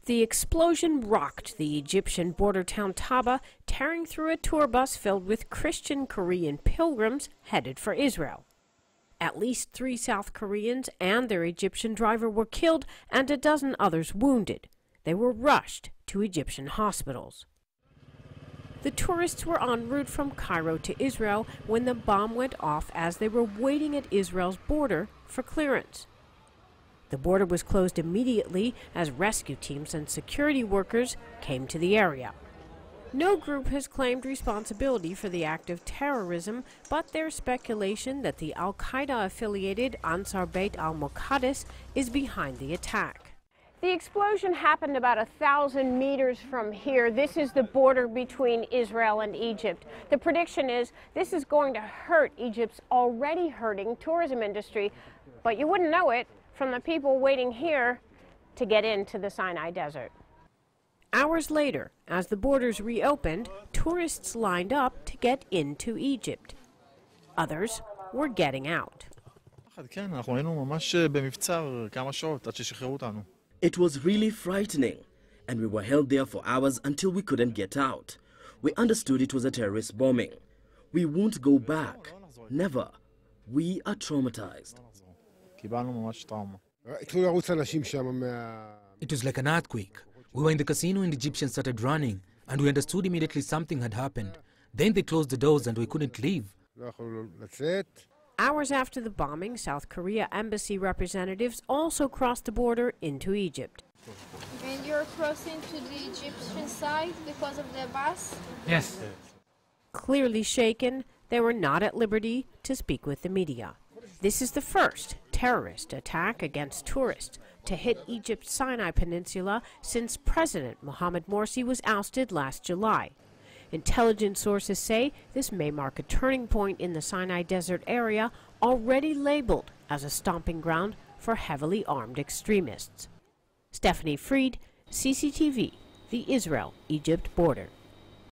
The explosion rocked the Egyptian border town Taba, tearing through a tour bus filled with Christian Korean pilgrims headed for Israel. At least 3 South Koreans and their Egyptian driver were killed and a dozen others wounded. They were rushed to Egyptian hospitals. The tourists were en route from Cairo to Israel when the bomb went off as they were waiting at Israel's border for clearance. The border was closed immediately as rescue teams and security workers came to the area. No group has claimed responsibility for the act of terrorism, but there's speculation that the al-Qaeda-affiliated Ansar Beit al-Muqaddas is behind the attack. The explosion happened about 1,000 meters from here. This is the border between Israel and Egypt. The prediction is this is going to hurt Egypt's already hurting tourism industry, but you wouldn't know it from the people waiting here to get into the Sinai Desert. Hours later, as the borders reopened, tourists lined up to get into Egypt. Others were getting out. It was really frightening, and we were held there for hours until we couldn't get out. We understood it was a terrorist bombing. We won't go back. Never. We are traumatized. It was like an earthquake. We were in the casino and the Egyptians started running, and we understood immediately something had happened. Then they closed the doors and we couldn't leave. Hours after the bombing, South Korea embassy representatives also crossed the border into Egypt. And you're crossing to the Egyptian side because of the bus? Yes. Clearly shaken, they were not at liberty to speak with the media. This is the first terrorist attack against tourists to hit Egypt's Sinai Peninsula since President Mohamed Morsi was ousted last July. Intelligence sources say this may mark a turning point in the Sinai Desert area, already labeled as a stomping ground for heavily armed extremists. Stephanie Fried, CCTV, the Israel-Egypt border.